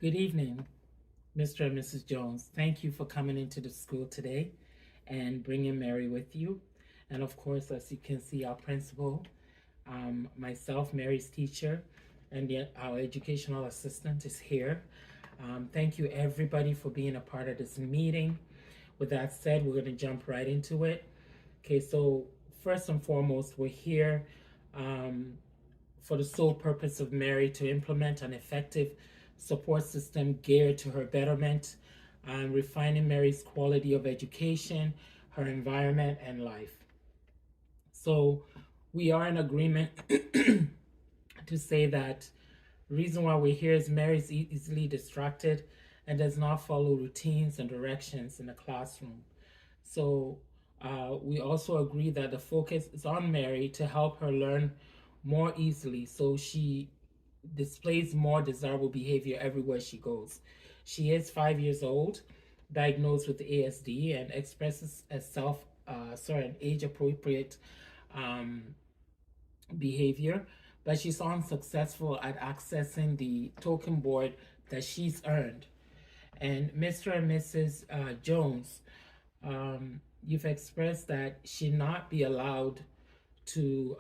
Good evening, Mr. and Mrs. Jones. Thank you for coming into the school today and bringing Mary with you. And of course, as you can see, our principal, myself, Mary's teacher, and our educational assistant is here. Thank you, everybody, for being a part of this meeting. With that said, we're going to jump right into it. Okay, so first and foremost, we're here for the sole purpose of Mary to implement an effective support system geared to her betterment, refining Mary's quality of education, her environment, and life. So we are in agreement to say that the reason why we're here is Mary's easily distracted and does not follow routines and directions in the classroom. So we also agree that the focus is on Mary to help her learn more easily so she displays more desirable behavior everywhere she goes. She is 5 years old, diagnosed with ASD, and expresses a an age-appropriate um, behavior, but she's unsuccessful at accessing the token board that she's earned. And Mr. and Mrs. Jones, you've expressed that she not be allowed to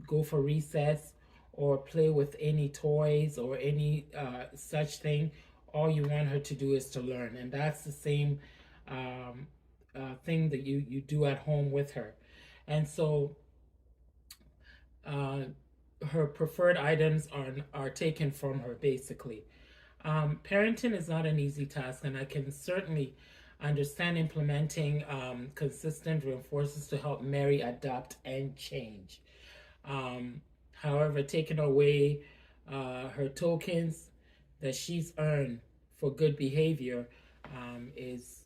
go for recess or play with any toys or any such thing. All you want her to do is to learn, and that's the same thing that you do at home with her. And so her preferred items are taken from her, basically. Parenting is not an easy task, and I can certainly understand implementing consistent reinforcements to help Mary adapt and change. However, taking away her tokens that she's earned for good behavior is,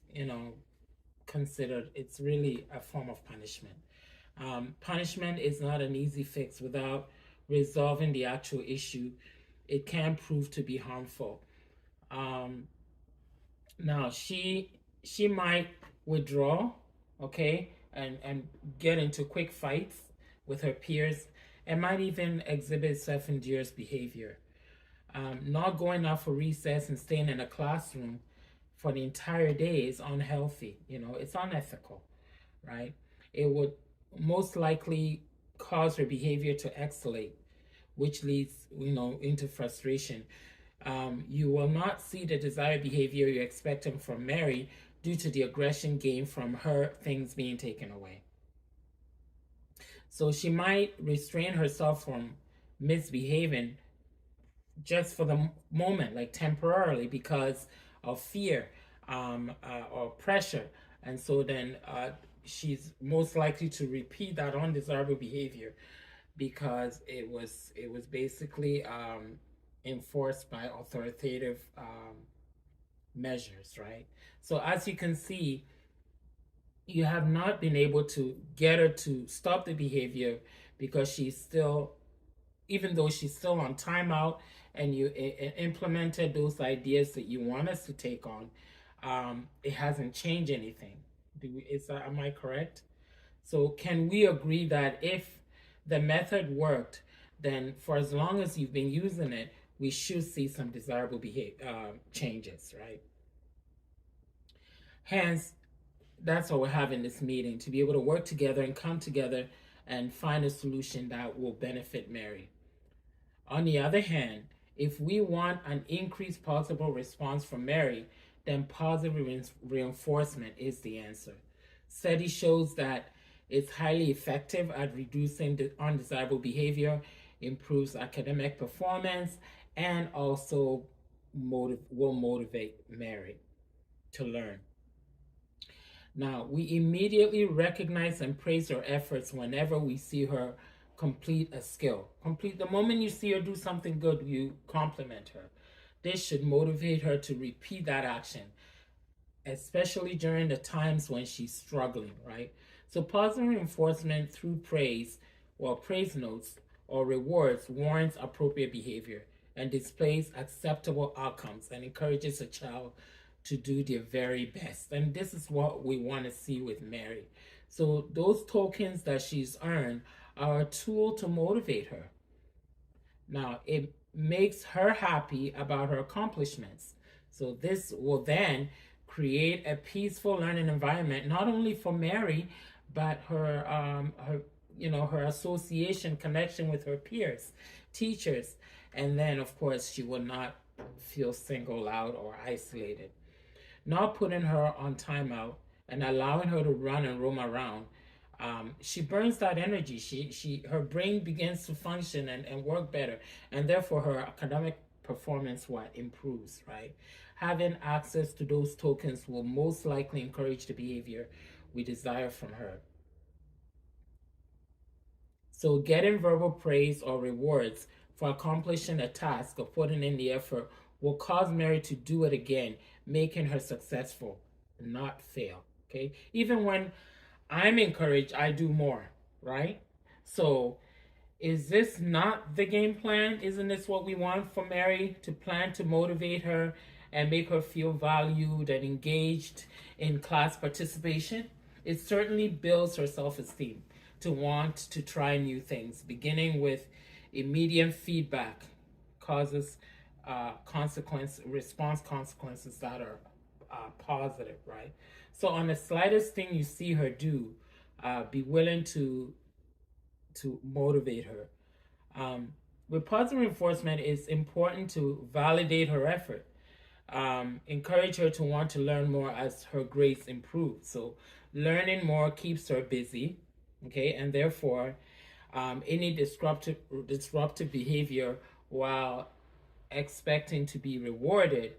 considered, it's really a form of punishment. Punishment is not an easy fix without resolving the actual issue. It can prove to be harmful. Now she might withdraw, okay, and get into quick fights with her peers, and might even exhibit self-induced behavior. Not going out for recess and staying in a classroom for the entire day is unhealthy. It's unethical, right? It would most likely cause her behavior to escalate, which leads, into frustration. You will not see the desired behavior you're expecting from Mary due to the aggression gained from her things being taken away. So she might restrain herself from misbehaving just for the moment, like temporarily, because of fear or pressure. And so then she's most likely to repeat that undesirable behavior because it was basically enforced by authoritative measures, right? So as you can see, you have not been able to get her to stop the behavior because she's still, even though she's still on timeout and you implemented those ideas that you want us to take on, it hasn't changed anything. Am I correct? So can we agree that if the method worked, then for as long as you've been using it, we should see some desirable changes, right? Hence, that's why we're having this meeting, to be able to work together and come together and find a solution that will benefit Mary. On the other hand, if we want an increased possible response from Mary, then positive reinforcement is the answer. Study shows that it's highly effective at reducing the undesirable behavior, improves academic performance, and also will motivate Mary to learn. Now, we immediately recognize and praise her efforts whenever we see her complete a skill. The moment you see her do something good, you compliment her. This should motivate her to repeat that action, especially during the times when she's struggling, right? So positive reinforcement through praise or praise notes or rewards warrants appropriate behavior and displays acceptable outcomes and encourages a child to do their very best. And this is what we want to see with Mary. So those tokens that she's earned are a tool to motivate her. Now, makes her happy about her accomplishments. So this will then create a peaceful learning environment, not only for Mary, but her her association connection with her peers, teachers, and then of course she will not feel singled out or isolated. Not putting her on timeout and allowing her to run and roam around, she burns that energy. Her brain begins to function and work better, and therefore her academic performance what improves, right? Having access to those tokens will most likely encourage the behavior we desire from her. So getting verbal praise or rewards for accomplishing a task or putting in the effort will cause Mary to do it again, making her successful, not fail. Okay? Even when I'm encouraged, I do more, right? So is this not the game plan? Isn't this what we want for Mary, to plan to motivate her and make her feel valued and engaged in class participation? It certainly builds her self esteem to want to try new things, beginning with immediate feedback causes response consequences that are positive, right? So on the slightest thing you see her do, be willing to motivate her. With positive reinforcement, it's important to validate her effort. Encourage her to want to learn more as her grades improve. So learning more keeps her busy, okay, and therefore any disruptive behavior while expecting to be rewarded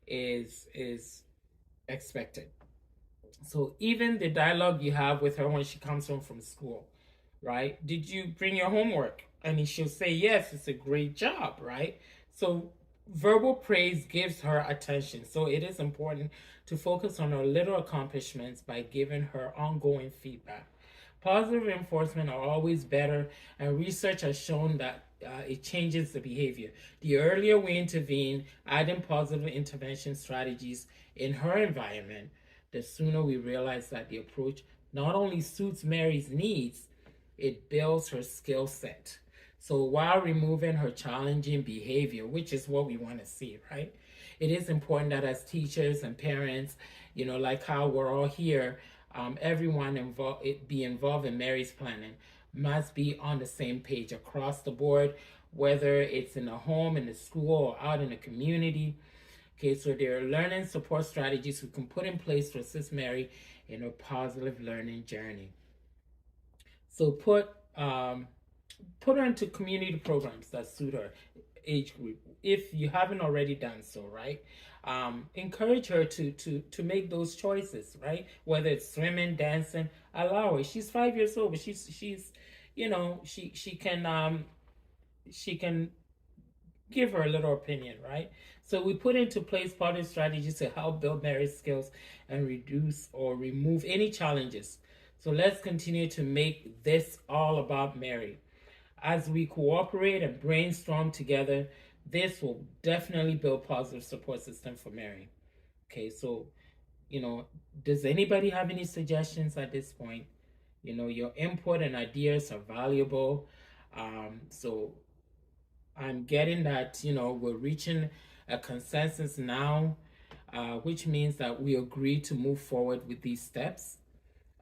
is expected. So even the dialogue you have with her when she comes home from school, right? Did you bring your homework? And she'll say, yes, it's a great job, right? So verbal praise gives her attention. So it is important to focus on her little accomplishments by giving her ongoing feedback. Positive reinforcement are always better, and research has shown that it changes the behavior. The earlier we intervene, adding positive intervention strategies in her environment, the sooner we realize that the approach not only suits Mary's needs, it builds her skill set. So while removing her challenging behavior, which is what we want to see, right? It is important that as teachers and parents, like how we're all here, everyone be involved in Mary's planning, must be on the same page across the board, whether it's in a home, in the school, or out in the community. Okay, so there are learning support strategies we can put in place to assist Mary in her positive learning journey. So put her into community programs that suit her age group if you haven't already done so, right? Encourage her to make those choices, right? Whether it's swimming, dancing, allow her. She's 5 years old, but she's she can give her a little opinion, right? So we put into place positive strategies to help build Mary's skills and reduce or remove any challenges. So let's continue to make this all about Mary. As we cooperate and brainstorm together, this will definitely build positive support system for Mary. Okay, so does anybody have any suggestions at this point? Your input and ideas are valuable. So I'm getting that we're reaching a consensus now, which means that we agree to move forward with these steps.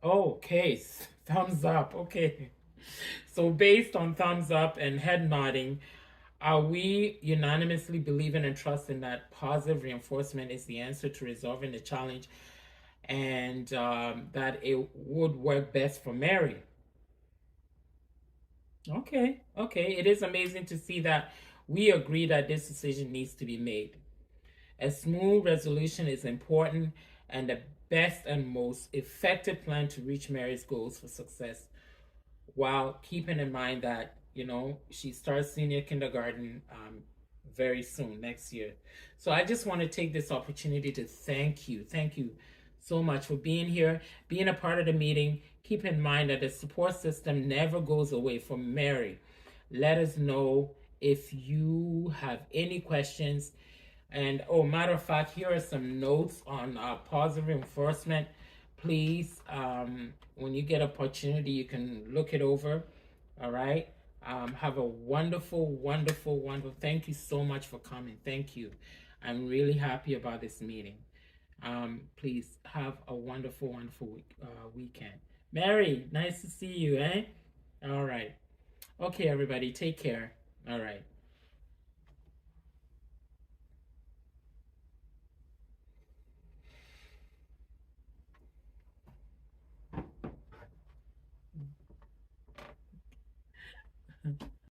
Oh, okay, thumbs up. Okay. So based on thumbs up and head nodding, are we unanimously believing and trusting that positive reinforcement is the answer to resolving the challenge, and that it would work best for Mary? Okay, okay. It is amazing to see that we agree that this decision needs to be made. A smooth resolution is important and the best and most effective plan to reach Mary's goals for success, while keeping in mind that she starts senior kindergarten very soon next year. So I just want to take this opportunity to thank you so much for being here, being a part of the meeting. Keep in mind that the support system never goes away for Mary. Let us know if you have any questions. And matter of fact, here are some notes on positive reinforcement. Please, when you get opportunity, you can look it over. All right. Have a wonderful, wonderful, wonderful. Thank you so much for coming. Thank you. I'm really happy about this meeting. Please have a wonderful, wonderful weekend. Mary, nice to see you, eh? All right. Okay, everybody, take care. All right.